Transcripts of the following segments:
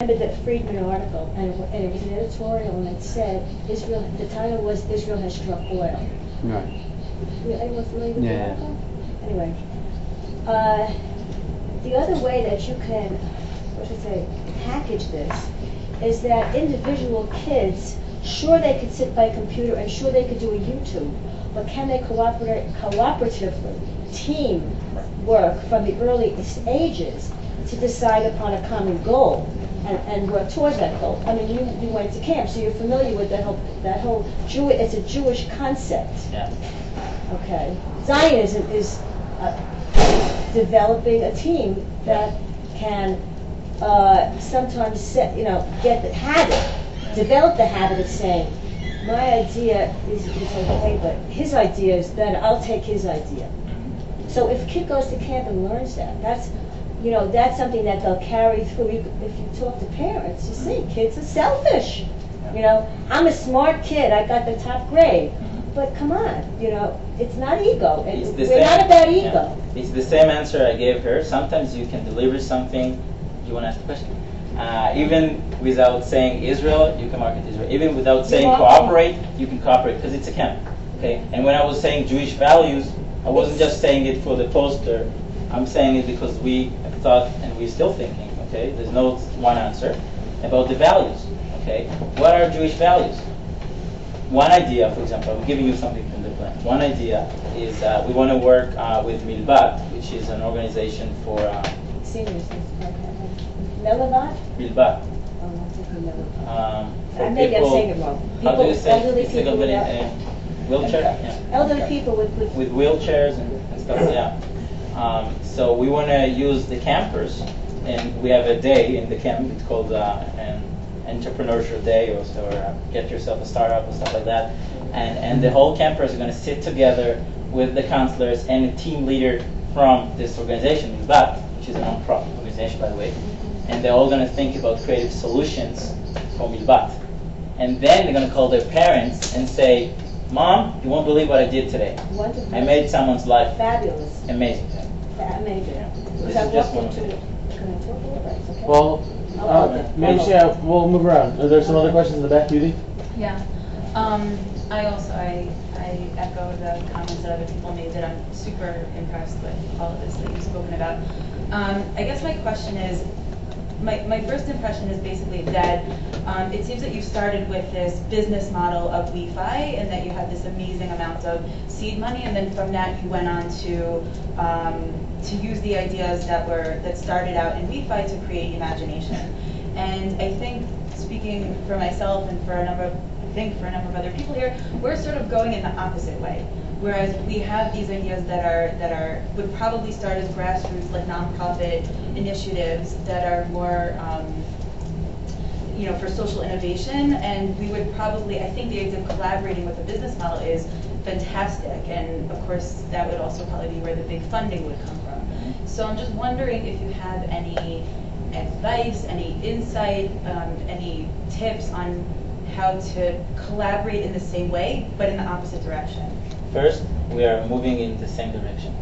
remember the Friedman article, and it was an editorial, and it said Israel. The title was "Israel has struck oil." Right. Anyone familiar with the article? Anyway, the other way that you can, what should I say, package this is that individual kids, sure they could sit by a computer and sure they could do a YouTube, but can they cooperatively, team work from the earliest ages to decide upon a common goal and work towards that goal? I mean, you went to camp, so you're familiar with that whole it's a Jewish concept. Yeah. Okay. Zionism is developing a team that can sometimes develop the habit of saying, my idea is okay, but his idea is better. I'll take his idea. So if a kid goes to camp and learns that, that's something that they'll carry through. If you talk to parents, you see, kids are selfish. I'm a smart kid. I got the top grade. But come on, it's not ego. We're not about ego. Yeah. It's the same answer I gave her. Sometimes you can deliver something. You want to ask the question? Even without saying Israel, you can market Israel. Even without saying cooperate, you can cooperate because it's a camp. Okay. And when I was saying Jewish values, I wasn't just saying it for the poster. I'm saying it because we have thought and we're still thinking. Okay. There's no one answer about the values. Okay. What are Jewish values? One idea, for example, I'm giving you something from the plan. One idea is we want to work with Milbat, which is an organization for seniors. Melabat? Milbat. Oh, not thinking For maybe people, I'm saying it wrong. How do you say elderly people in a wheelchair? Yeah. Elderly people with wheelchairs and stuff. Yeah. So we want to use the campers, and we have a day in the camp. It's called an entrepreneurship day, or get yourself a startup or stuff like that. And the whole campers are going to sit together with the counselors and a team leader from this organization, Milbat, which is a non-profit organization, by the way. And they're all going to think about creative solutions for Milbat. And then they're going to call their parents and say, Mom, you won't believe what I did today. Wonderful. I made someone's life fabulous. Amazing. Amazing. Yeah. This is just one of it. Can I talk a little bit? Okay. Well, maybe we'll move around. Are there some other questions in the back, Judy? Yeah. I echo the comments that other people made, that I'm super impressed with all of this that you've spoken about. I guess my question is, my first impression is basically that it seems that you started with this business model of WeFi, and that you had this amazing amount of seed money, and then from that you went on to use the ideas that started out in WeFi to create imagination. And I think, speaking for myself and for a number of other people here, we're sort of going in the opposite way. Whereas we have these ideas that would probably start as grassroots, like nonprofit initiatives that are more, for social innovation, and we would probably, I think the idea of collaborating with a business model is fantastic, and of course that would also probably be where the big funding would come from. So I'm just wondering if you have any advice, any insight, any tips on how to collaborate in the same way, but in the opposite direction. First, we are moving in the same direction.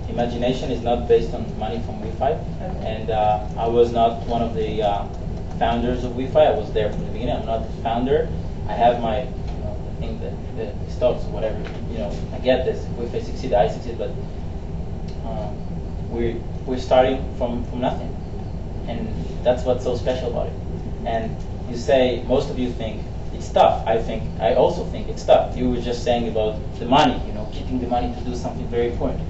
Imagination is not based on money from WeFi, and I was not one of the founders of WeFi. I was there from the beginning. I'm not the founder. I have my, I think the stocks, whatever. I get this. WeFi succeed, I succeed, but we're starting from nothing, and that's what's so special about it. And you say, most of you think it's tough. I also think it's tough. You were just saying about the money, keeping the money to do something very important.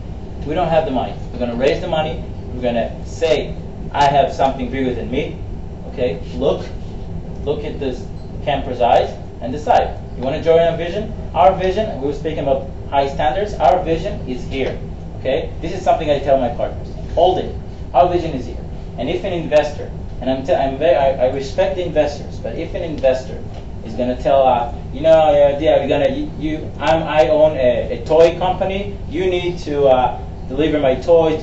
We don't have the money. We're going to raise the money. We're going to say, I have something bigger than me. Okay, look at this camper's eyes and decide. You want to join our vision? Our vision, we were speaking about high standards. Our vision is here. Okay, this is something I tell my partners all day. Our vision is here. And if an investor, and I respect the investors, but if an investor is going to tell, I own a toy company. You need to deliver my toys.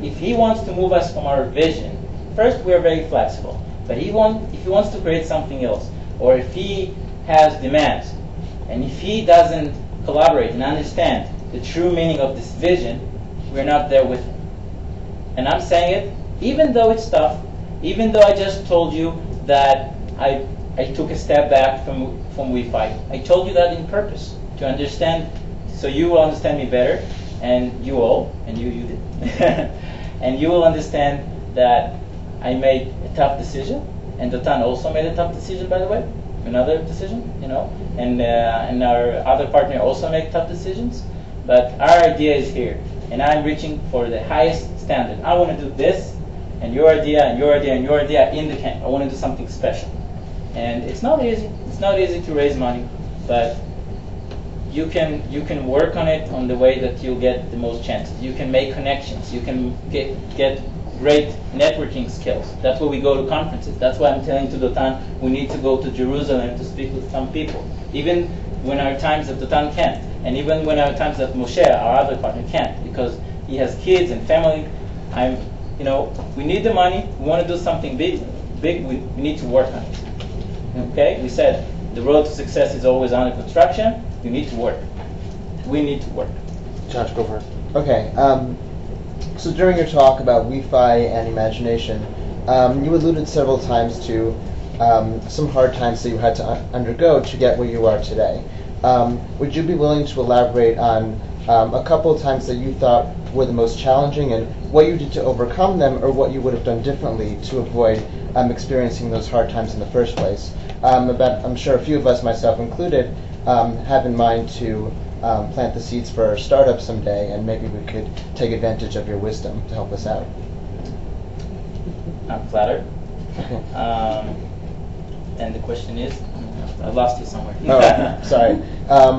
If he wants to move us from our vision, first we are very flexible. But if he wants to create something else, or if he has demands, and if he doesn't collaborate and understand the true meaning of this vision, we're not there with him. And I'm saying it even though it's tough, even though I just told you that I took a step back from WeFi. I told you that in purpose, to understand, so you will understand me better, and you all, and you did, and you will understand that I made a tough decision, and Dotan also made a tough decision, by the way, another decision, and our other partner also make tough decisions, but our idea is here, and I'm reaching for the highest standard. I want to do this, and your idea, and your idea, and your idea in the camp. I want to do something special. And it's not easy. It's not easy to raise money, but you can work on it on the way that you get the most chances. You can make connections. You can get great networking skills. That's why we go to conferences. That's why I'm telling to Dotan we need to go to Jerusalem to speak with some people. Even when our times that Dotan can't, and even when our times that Moshe, our other partner, can't, because he has kids and family. We need the money. We want to do something big. We need to work on it. Okay? We said the road to success is always under construction. You need to work. We need to work. Josh, go first. Okay. So during your talk about WeFi and imagination, you alluded several times to some hard times that you had to undergo to get where you are today. Would you be willing to elaborate on a couple of times that you thought were the most challenging, and what you did to overcome them, or what you would have done differently to avoid experiencing those hard times in the first place? I'm sure a few of us, myself included, have in mind to plant the seeds for our startup someday, and maybe we could take advantage of your wisdom to help us out. I'm flattered. And the question is, I lost you somewhere. Oh, sorry.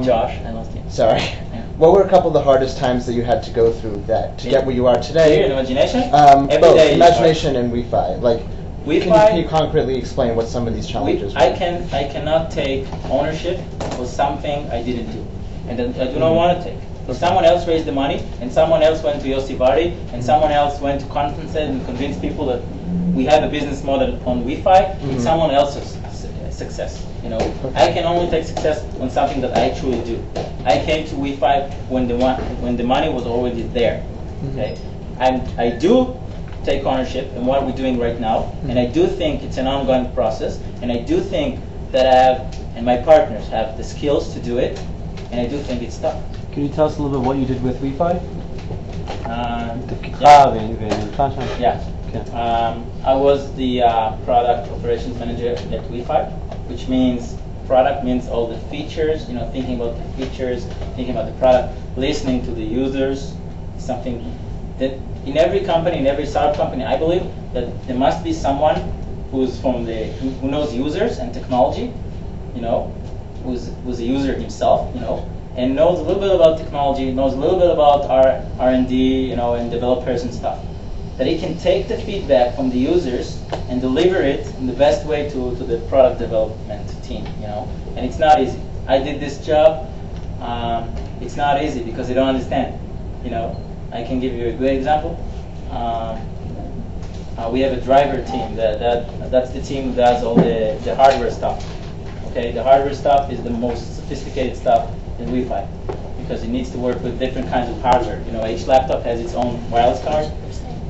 Josh, I lost you. Sorry. Yeah. What were a couple of the hardest times that you had to go through that to get where you are today? Here in imagination? Both day imagination and WeFi. WeFi, can you concretely explain what some of these challenges were? I cannot take ownership for something I didn't do, and I do not want to take. If someone else raised the money, and someone else went to Yossi Bari, and someone else went to conferences and convinced people that we have a business model on WeFi, it's someone else's success. I can only take success on something that I truly do. I came to WeFi when the money was already there. Okay, I do take ownership in what we're doing right now, and I do think it's an ongoing process, and I do think that I have, and my partners have the skills to do it, and I do think it's tough. Can you tell us a little bit what you did with WeFi? Yeah. I was the product operations manager at WeFi, which means product means all the features, thinking about the features, thinking about the product, listening to the users, something that in every company, in every startup company, I believe that there must be someone who knows users and technology, who's a user himself, and knows a little bit about technology, knows a little bit about R&D, and developers and stuff. That he can take the feedback from the users and deliver it in the best way to the product development team, And it's not easy. I did this job. It's not easy because they don't understand, I can give you a good example. We have a driver team. That's the team who does all the hardware stuff. Okay, the hardware stuff is the most sophisticated stuff in WeFi because it needs to work with different kinds of hardware. Each laptop has its own wireless card.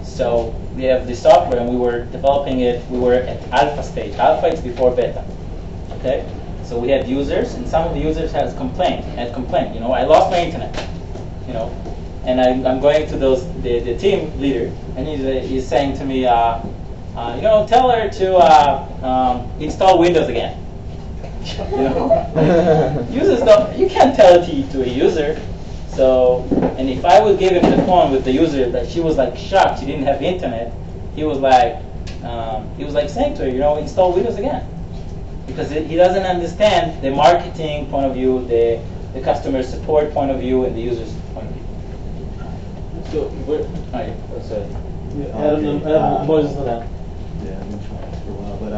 So we have the software, and we were developing it. We were at alpha stage. Alpha is before beta. Okay, so we had users, and some of the users had complained. I lost my internet. And I'm going to the team leader, and he's saying to me, tell her to install Windows again. Users don't. You can't tell it to a user. So, and if I would give him the phone with the user that she was shocked she didn't have internet, he was saying to her, install Windows again, because he doesn't understand the marketing point of view, the customer support point of view, and the user's point of view. So, Sorry. Adam, Moses, Yeah, I've been trying for a while, but